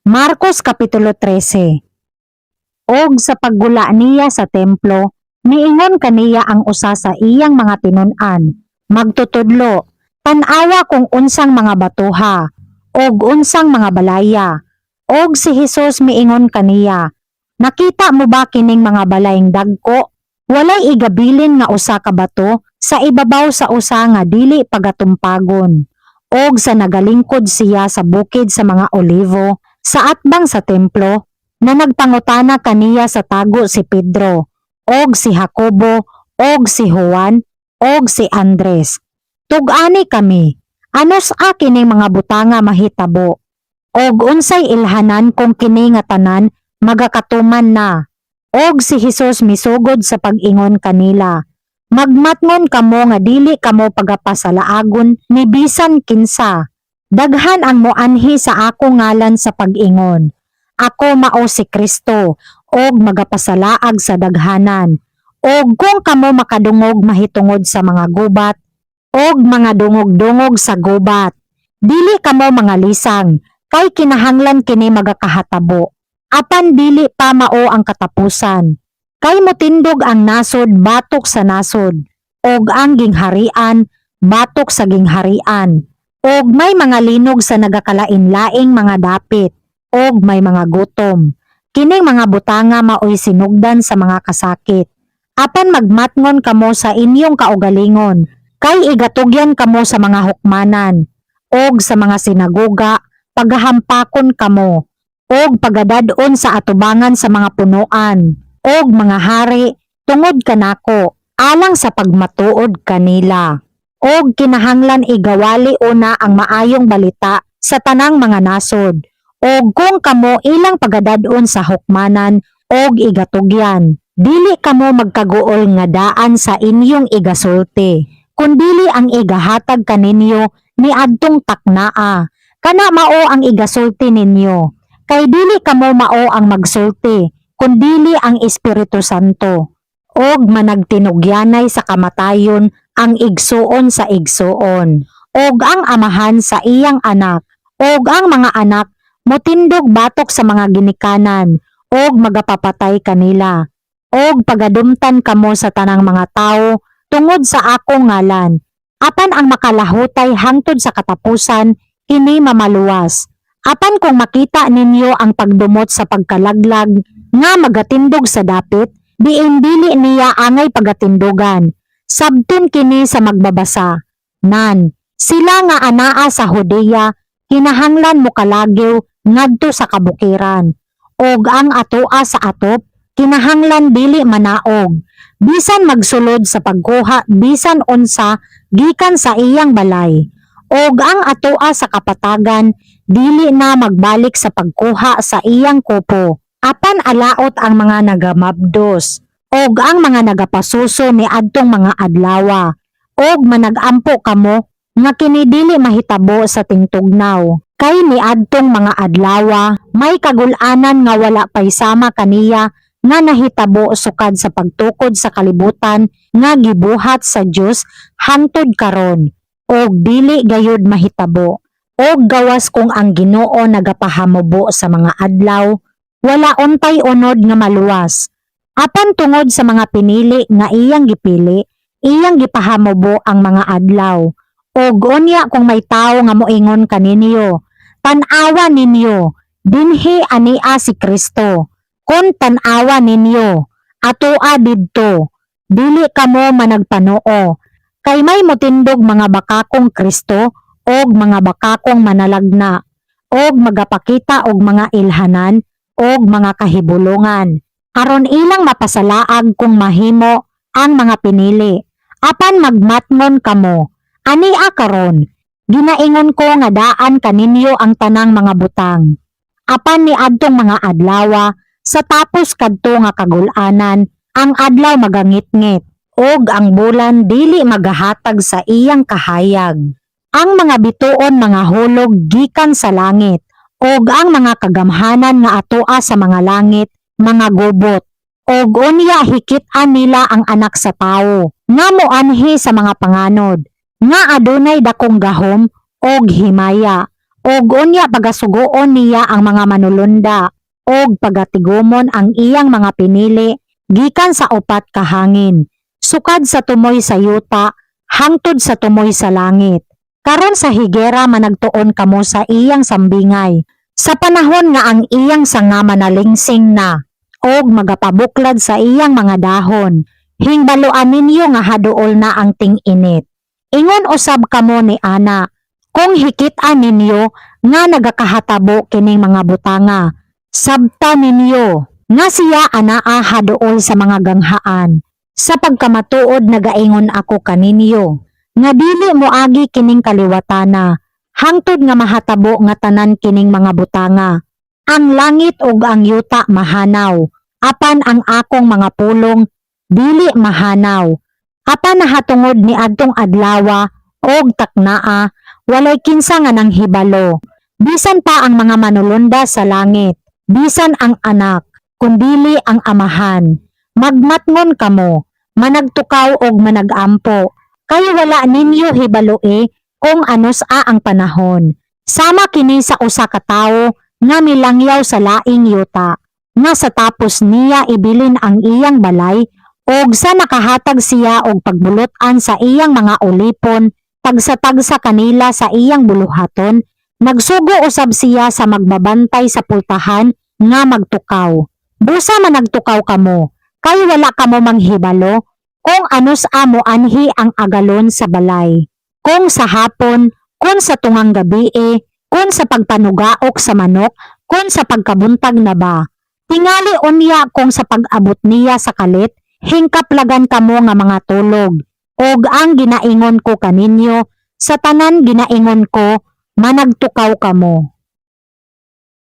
Marcos Kapitulo 13. Og sa paggula niya sa templo, miingon kaniya ang usa sa iyang mga tinun-an, magtutudlo, tan-awa kung unsang mga batuha, og unsang mga balaya. Og si Hesus miingon kaniya, nakita mo ba kining mga balayeng dagko? Walay igabilin nga usa ka bato sa ibabaw sa usa nga dili pagatumpagon. Og sa nagalingkod siya sa bukid sa mga olivo, sa atbang sa templo, na nagpangutana kaniya sa tago si Pedro, og si Jacobo, og si Juan, og si Andres. Tug-ani kami, anos kining mga butanga mahitabo, og unsay ilhanan kung kini nga tanan magakatuman na. Og si Hesus misugod sa pag-ingon kanila, magmatngon kamo nga dili kamo pagapasalaagon ni bisan kinsa. Daghan ang moanhi sa ako ngalan sa pag-ingon. Ako mao si Kristo, og magapasalaag sa daghanan. Og kung kamo makadungog mahitungod sa mga gubat, og mga dungog-dungog sa gubat, dili kamo mga lisang, kay kinahanglan kini magakahatabo. Apan dili pa mao ang katapusan. Kay motindog ang nasod batok sa nasod, og ang gingharian batok sa gingharian. Og may mga linog sa nagakalain-laing mga dapit, og may mga gutom. Kining mga butanga maoy sinugdan sa mga kasakit. Apan magmatngon kamo sa inyong kaugalingon, kay igatugyan kamo sa mga hukmanan, og sa mga sinagoga, pagahampakon kamo, og pagadadon sa atubangan sa mga punuan, og mga hari, tungod kanako, alang sa pagmatuod kanila. Og kinahanglan igawali una ang maayong balita sa tanang mga nasod, og kung kamo ilang pagadadon sa hukmanan, og igatugyan, dili kamo magkaguol nga daan sa inyong igasulti, kundili ang igahatag kaninyo ni adtong taknaa, kana mao ang igasulti ninyo, kay dili kamo mao ang magsulti, kundili ang Espiritu Santo. Og managtinugyanay sa kamatayon ang igsuon sa igsuon, og ang amahan sa iyang anak, og ang mga anak motindog batok sa mga ginikanan, og magapapatay kanila. Og pagadumtan kamo sa tanang mga tao tungod sa akong ngalan. Apan ang makalahutay hangtod sa katapusan, kini mamaluwas. Apan kung makita ninyo ang pagdumot sa pagkalaglag nga magatindog sa dapit, diin dili niya angay pagatindugan. Sabton kini sa magbabasa. Nan, sila nga anaa sa Judea, kinahanglan mo kalagiw ngadto sa kabukiran. Og ang atoa sa atop, kinahanglan dili manaog. Bisan magsulod sa pagkuha, bisan unsa, gikan sa iyang balay. Og ang atoa sa kapatagan, dili na magbalik sa pagkuha sa iyang kupo. Apan alaot ang mga nagamabdos, og ang mga nagapasuso ni adtong mga adlawa, og managampo kamo nga kini dili mahitabo sa tingtugnaw. Kay ni adtong mga adlawa, may kagul-anan nga wala pay sama kaniya nga nahitabo sukad sa pagtukod sa kalibutan nga gibuhat sa Dios hangtod karon, og dili gayud mahitabo. Og gawas kung ang Ginoo nagapahamubo sa mga adlaw, wala untay unod nga maluwas. Apan tungod sa mga pinili nga iyang gipili, iyang gipahamubo ang mga adlaw. Og unya kung may tawo nga moingon kaninyo, tan-awa ninyo, dinhi ania si Kristo. Kung tan-awa ninyo, atoa didto, dili kamo managpanoo. Kay may motindog mga bakakong Kristo, og mga bakakong manalagna, og magapakita og mga ilhanan, og mga kahibulungan, aron ilang mapasalaag kung mahimo ang mga pinili. Apan magmatngon kamo, ania karon, ginaingon ko nga daan kaninyo ang tanang mga butang. Apan ni adtong mga adlawa, sa tapos kadto nga kagul-anan, ang adlaw magangit-ngit, og ang bulan dili magahatag sa iyang kahayag. Ang mga bituon mga hulog gikan sa langit, og ang mga kagamhanan nga atoa sa mga langit, mga gubot. Og unya hikit-an nila ang anak sa tao, nga moanhi sa mga panganod, nga adunay dakong gahom og himaya, og unya pagasugoon niya ang mga manulunda og pagatigumon ang iyang mga pinili gikan sa upat ka hangin, sukad sa tumoy sa yuta hangtod sa tumoy sa langit. Karon sa higera managtuon kamo sa iyang sambingay, sa panahon nga ang iyang sanga manalingsing na og magapabuklad sa iyang mga dahon, hingbaluan ninyo nga haduol na ang ting-init. Ingon usab kamo ni ana, kung hikit-an ninyo nga nagakahatabo kining mga butanga, sabta ninyo nga siya anaa haduol sa mga ganghaan. Sa pagkamatuod nagaingon ako kaninyo, nga dili moagi kining kaliwatana, hangtod nga mahatabo nga tanan kining mga butanga. Ang langit ug ang yuta mahanaw, apan ang akong mga pulong dili mahanaw. Apan nahatungod ni adtong adlawa og taknaa, walay kinsa nga nang hibalo. Bisan pa ang mga manulunda sa langit, bisan ang anak, kundili ang amahan. Magmatngon kamo, managtukaw og managampo, kay wala ninyo hibaloi kung ano sa ang panahon. Sama kini sa usa ka tawo nga milangyaw sa laing yuta, nga sa tapos niya ibilin ang iyang balay, og sa nakahatag siya og pagbulutan sa iyang mga ulipon, tagsa-tagsa kanila sa iyang buluhaton, nagsugo usab siya sa magbabantay sa pultahan nga magtukaw. Busa man nagtukaw kamo, kay wala kamo manghibalo kung ano sa mo anhi ang agalon sa balay. Kung sa hapon, kung sa tungang gabi, kung sa pagpanugaok sa manok, kung sa pagkabuntag na ba. Tingali unya kung sa pag-abot niya sa kalit, hingkaplagan kamo nga mga tulog. Og ang ginaingon ko kaninyo, sa tanan ginaingon ko, managtukaw kamo.